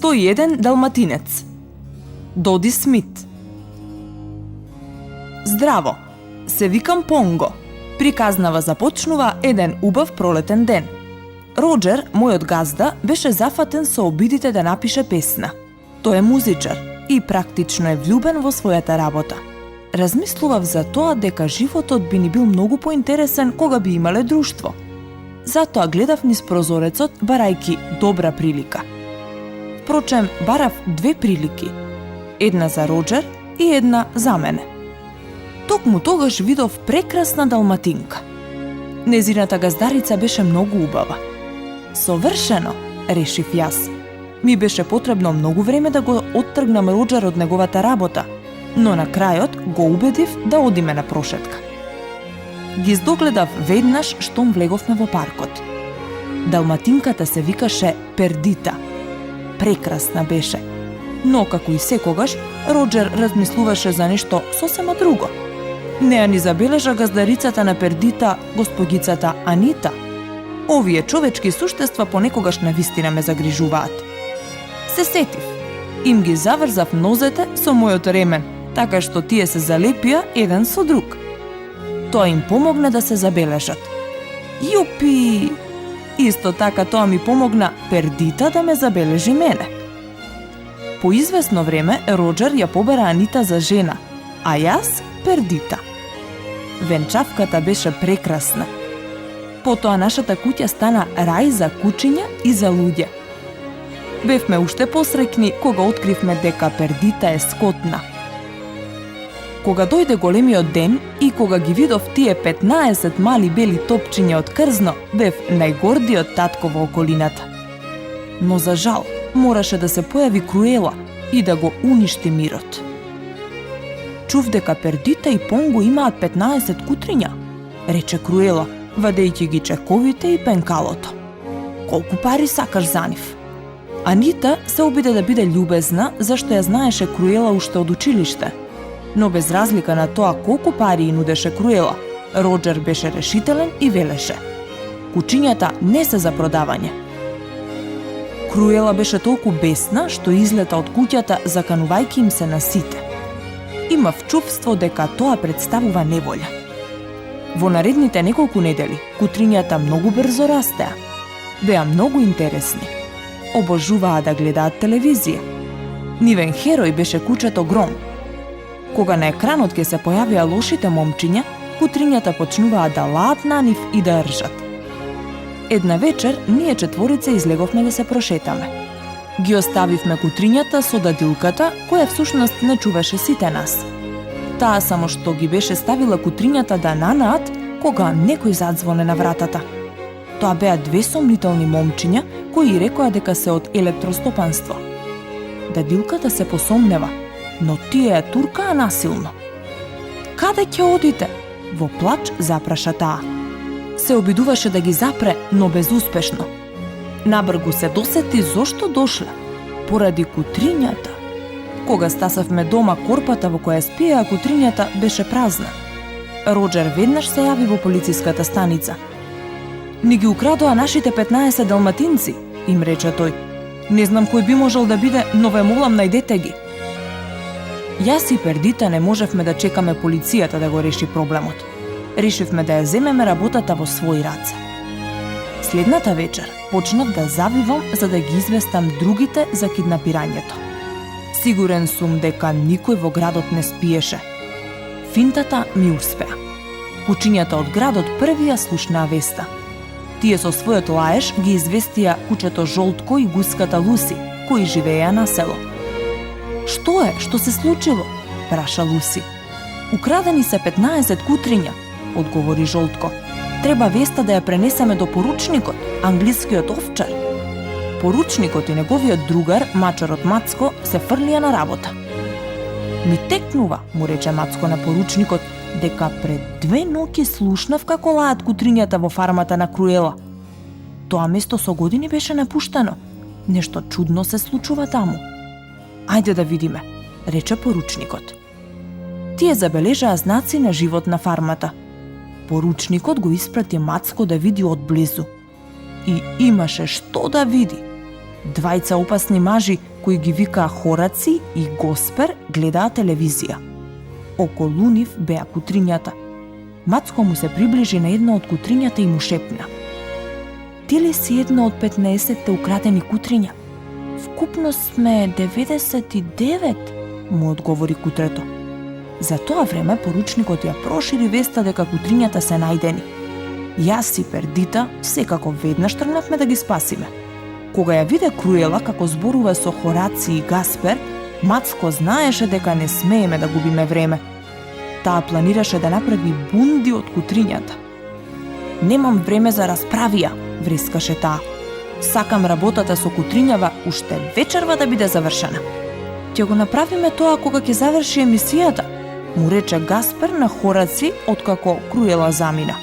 101 далматинец. Доди Смит. Здраво, се викам Понго. Приказнава започнува еден убав пролетен ден. Роџер, мојот газда, беше зафатен со обидите да напише песна. Тој е музичар и практично е влюбен во својата работа. Размислував за тоа дека животот би ни бил многу поинтересен кога би имале друштво. Затоа гледав низ прозорецот, барајки добра прилика. Впрочем, барав две прилики. Една за Роџер и една за мене. Токму тогаш видов прекрасна далматинка. Незината газдарица беше многу убава. Совршено, решив јас. Ми беше потребно многу време да го оттргнам Роџер од неговата работа, но на крајот го убедив да одиме на прошетка. Ги здогледав веднаш штом влеговме во паркот. Далматинката се викаше Пердита. Прекрасна беше. Но, како и секогаш, Роџер размислуваше за нешто сосема друго. Неа ни забележа газдарицата на Пердита, госпогицата Анита. Овие човечки суштества понекогаш навистина ме загрижуваат. Се сетив. Им ги заврзав нозете со мојот ремен, така што тие се залепија еден со друг. Тоа им помогна да се забележат. Јупи! Исто така тоа ми помогна Пердита да ме забележи мене. По извесно време Роџер ја побера Анита за жена, а јас Пердита. Венчавката беше прекрасна. Потоа нашата куќа стана рај за кучиња и за луѓе. Бевме уште посреќни кога откривме дека Пердита е скотна. Кога дојде големиот ден и кога ги видов тие 15 мали бели топчиња од крзно, бев најгордиот татко во околината. Но за жал, мораше да се појави Круела и да го уништи мирот. Чув дека Пердита и Понго имаат 15 кутриња, рече Круела, вадејќи ги чековите и пенкалото. Колку пари сакаш за нив? Анита се обиде да биде љубезна, зашто ја знаеше Круела уште од училиште. Но без разлика на тоа колку пари и нудеше Круела, Роџер беше решителен и велеше: кучињата не се за продавање. Круела беше толку бесна што излета од куќата заканувајќи им се на сите. Имав чувство дека тоа представува неволја. Во наредните неколку недели кутрињата многу брзо растеа. Беа многу интересни. Обожуваа да гледаат телевизија. Нивен херој беше кучето Гром. Кога на екранот ќе се појавија лошите момчиња, кутрињата почнуваа да лаат на нив и да ржат. Една вечер ние четворица излеговме да се прошетаме. Ги оставивме кутрињата со дадилката, која всушност не чуваше сите нас. Таа само што ги беше ставила кутрињата да нанаат кога некој задзвоне на вратата. Тоа беа две сомнителни момчиња кои рекоа дека се од електростопанство. Дадилката се посомнева, но тие ја туркаа насилно. Каде ќе одите? Во плач запраша таа. Се обидуваше да ги запре, но безуспешно. Набргу се досети зошто дошле. Поради кутрињата. Кога стасавме дома, корпата во која спиеа кутрињата беше празна. Роџер веднаш се јави во полициската станица. Ни ги украдоа нашите 15 далматинци, им рече тој. Не знам кој би можел да биде, но ве молам најдете ги. Јас и Пердита не можевме да чекаме полицијата да го реши проблемот. Решивме да ја земеме работата во своји раце. Следната вечер почнав да завивам за да ги известам другите за киднапирањето. Сигурен сум дека никој во градот не спиеше. Финтата ми успеа. Кучињата од градот први ја слушнаа веста. Тие со својот лаеж ги известија кучето Жолтко и гуската Луси, кои живееа на село. Што е? Што се случило? Праша Луси. Украдени се 15 кутриња, одговори Жолтко. Треба веста да ја пренесеме до поручникот, англискиот овчар. Поручникот и неговиот другар, мачарот Мацко, се фрлија на работа. Ми текнува, му рече Мацко на поручникот, дека пред 2 ноќи слушнав како лаат кутрињата во фармата на Круела. Тоа место со години беше напуштено. Нешто чудно се случува таму. Ајде да видиме, рече поручникот. Тие забележаа знаци на живот на фармата. Поручникот го испрати Мацко да види одблизу. И имаше што да види. Двајца опасни мажи кои ги викаа Хораци и Госпер гледаа телевизија. Околу нив беа кутрињата. Мацко му се приближи на една од кутрињата и му шепна: "Ти ли си една од 15 украдени кутриња?" "Вкупно сме 99", му одговори кутрето. За тоа време поручникот ја прошири веста дека кутрињата се најдени. Јас и Пердита секако веднаш тргнавме да ги спасиме. Кога ја виде Круела како зборува со Хораци и Гаспер, Мацко знаеше дека не смееме да губиме време. Таа планираше да направи бунди од кутрињата. "Немам време за расправија", врескаше таа. "Сакам работата со кутрињава уште вечерва да биде завршена." "Ќе го направиме тоа кога ќе заврши емисијата", му рече Гаспер на Хораци откако Круела замина.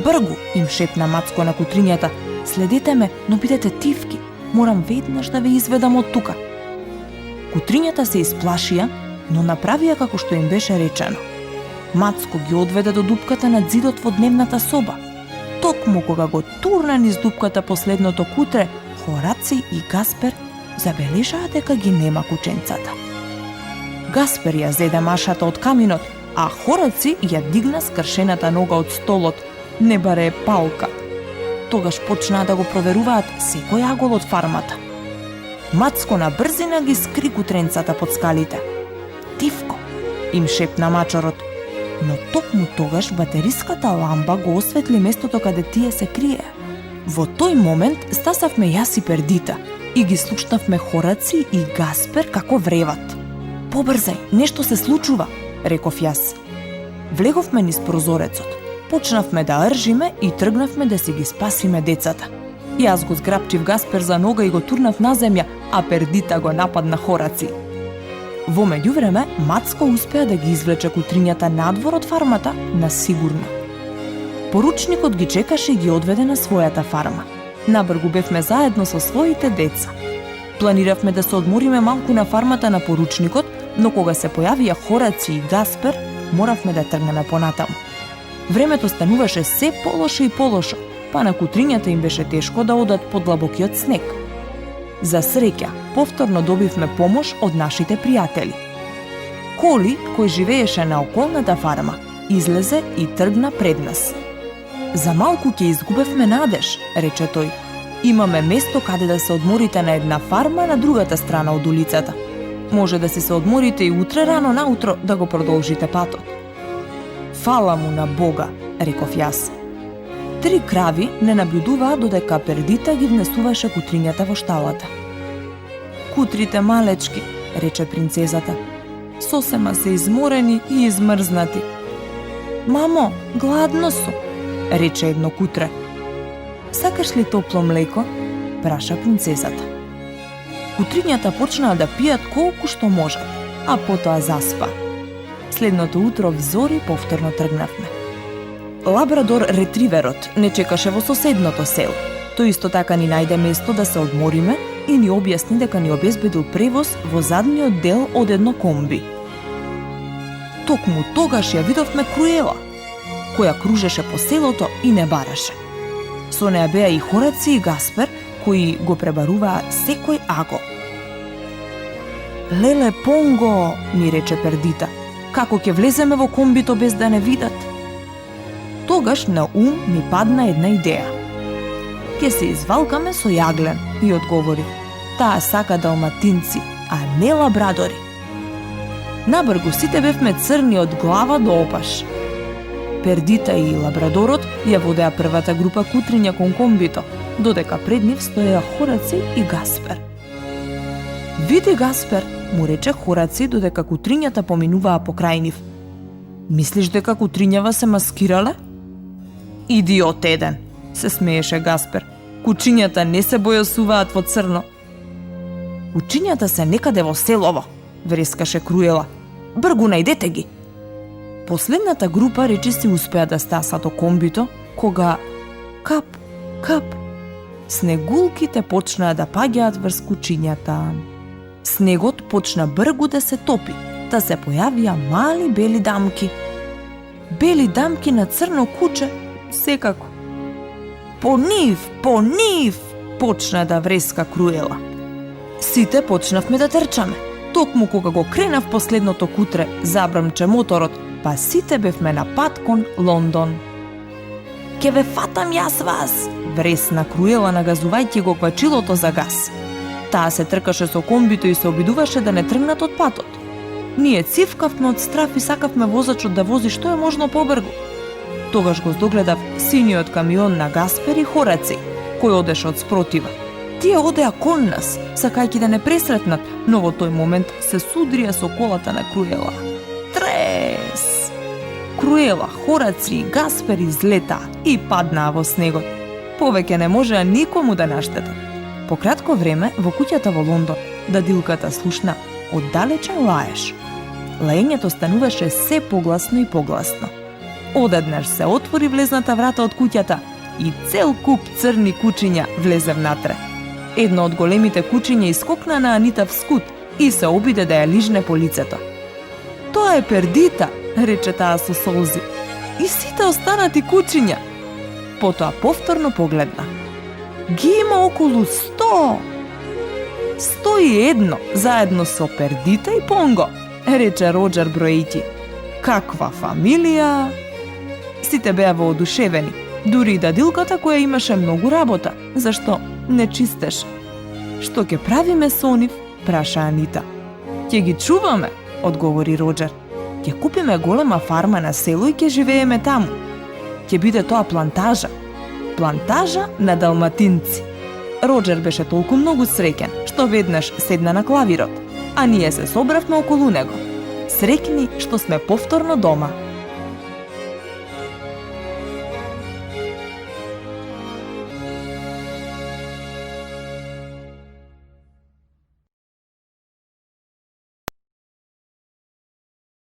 "Бргу", им шепна Мацко на кутрињата, "следете ме, но бидете тивки, морам веднаш да ве изведам од тука." Кутрињата се исплашија, но направија како што им беше речено. Мацко ги одведе до дупката на ѕидот во дневната соба. Токму кога го турна низ дупката последното кутре, Хораци и Гаспер забележаа дека ги нема кученцата. Гаспер ја зеде машата од каминот, а Хораци ја дигна скршената нога од столот, не баре палка. Тогаш почнаа да го проверуваат секој агол од фармата. Мацко на брзина ги скри кутренцата под скалите. "Тивко", им шепна мачорот, но токму тогаш батериската ламба го осветли местото каде тие се крие. Во тој момент стасавме јас и Пердита и ги слушнавме Хораци и Гаспер како вреват. "Побрзај, нешто се случува", реков јас. Влеговме низ прозорецот. Почнавме да ржиме и тргнавме да си ги спасиме децата. Јас го зграпчив Гаспер за нога и го турнав на земја, а Пердита го нападна Хораци. Во меѓувреме, Мацко успеа да ги извлече кутрињата надвор од фармата на сигурно. Поручникот ги чекаше и ги одведе на својата фарма. Набргу бевме заедно со своите деца. Планиравме да се одмориме малку на фармата на поручникот, но кога се појавија Хораци и Гаспер, моравме да тргнеме понатаму. Времето стануваше се полошо и полошо, па на кутрињата им беше тешко да одат по длабокиот снег. За среќа, повторно добивме помош од нашите пријатели. Коли, кој живееше на околната фарма, излезе и тргна пред нас. "За малку ќе изгубевме надеж", рече тој. "Имаме место каде да се одморите на една фарма на другата страна од улицата. Може да си се одморите и утре рано наутро да го продолжите патот." "Фала му на Бога", реков јас. 3 крави не наблюдуваа додека Пердита ги внесуваше кутрињата во шталата. "Кутрите малечки", рече принцезата. "Сосема се изморени и измрзнати." "Мамо, гладно сум", рече едно кутре. "Сакаш ли топло млеко?" праша принцезата. Кутрињата почнаа да пијат колку што можат, а потоа заспа. Следното утро взори повторно тргнавме. Лабрадор ретриверот не чекаше во соседното село. Тој исто така ни најде место да се одмориме и ни објасни дека ни обезбедил превоз во задниот дел од едно комби. Токму тогаш ја видовме Круела, која кружеше по селото и не бараше. Со неа беа и Хораци и Гаспер, кои го пребаруваа секој агол. "Леле Понго", ми рече Пердита, "како ќе влеземе во комбито без да не видат?" Тогаш на ум ми падна една идеја. "Ке се извалкаме со јаглен", и одговори. "Таа сака далматинци, а не лабрадори." Набргу сите бевме црни од глава до опаш. Пердита и лабрадорот ја водеа првата група кутриња кон комбито, додека пред нив стоеа Хораци и Гаспер. "Види, Гаспер", му рече Хораци додека кутрињата поминуваа покрај нив. "Мислиш дека кутрињава се маскирале?" "Идиот еден", се смееше Гаспер. "Кучињата не се бојасуваат во црно." "Кучињата се некаде во селово", врескаше Круела. "Бргу, најдете ги." Последната група речиси успеа да стаса до комбито, кога кап, кап, снегулките почнаа да паѓаат врз кучињата. Снегот почна бргу да се топи, да се појавија мали бели дамки. Бели дамки на црно куче, секако. По нив, почна да вреска Круела. Сите почнавме да трчаме. Токму кога го кренав последното кутре, забрамче моторот, па сите бевме на пат кон Лондон. Ке ве фатам јас вас, вресна Круела нагазувајќи го квачилото за газ. Таа се тркаше со комбито и се обидуваше да не тргнат од патот. Ние цивкавме од страф и сакавме возачот да вози што е можно побрзо. Тогаш го догледав синиот камион на Гаспер и Хораци, кој одеше од спротива. Тие одеа кон нас, сакајќи да не пресретнат, но во тој момент се судрија со колата на Круела. Трес! Круела, Хораци и Гаспер излетаа и паднаа во снегот. Повеќе не можеа никому да наштетат. По кратко време, во куќата во Лондон, дадилката слушна оддалечен лаеш. Лаењето стануваше се погласно и погласно. Одеднаш се отвори влезната врата од куќата и цел куп црни кучиња влезе внатре. Едно од големите кучиња искокна на Анита вскут и се обиде да ја лижне по лицето. Тоа е Пердита, рече таа со солзи. И сите останати кучиња. Потоа повторно погледна. Ги има околу 100. 101 заедно со Пердита и Понго, рече Роџер броејќи. Каква фамилија! Сите беа воодушевени, дури и дадилката која имаше многу работа, зашто не чистеше. Што ќе правиме со нив? Праша Анита. Ќе ги чуваме, одговори Роџер. Ќе купиме голема фарма на село и ќе живееме таму. Ќе биде тоа плантажа. Плантажа на далматинци. Роџер беше толку многу среќен, што веднаш седна на клавирот, а ние се собравме околу него. Среќни што сме повторно дома.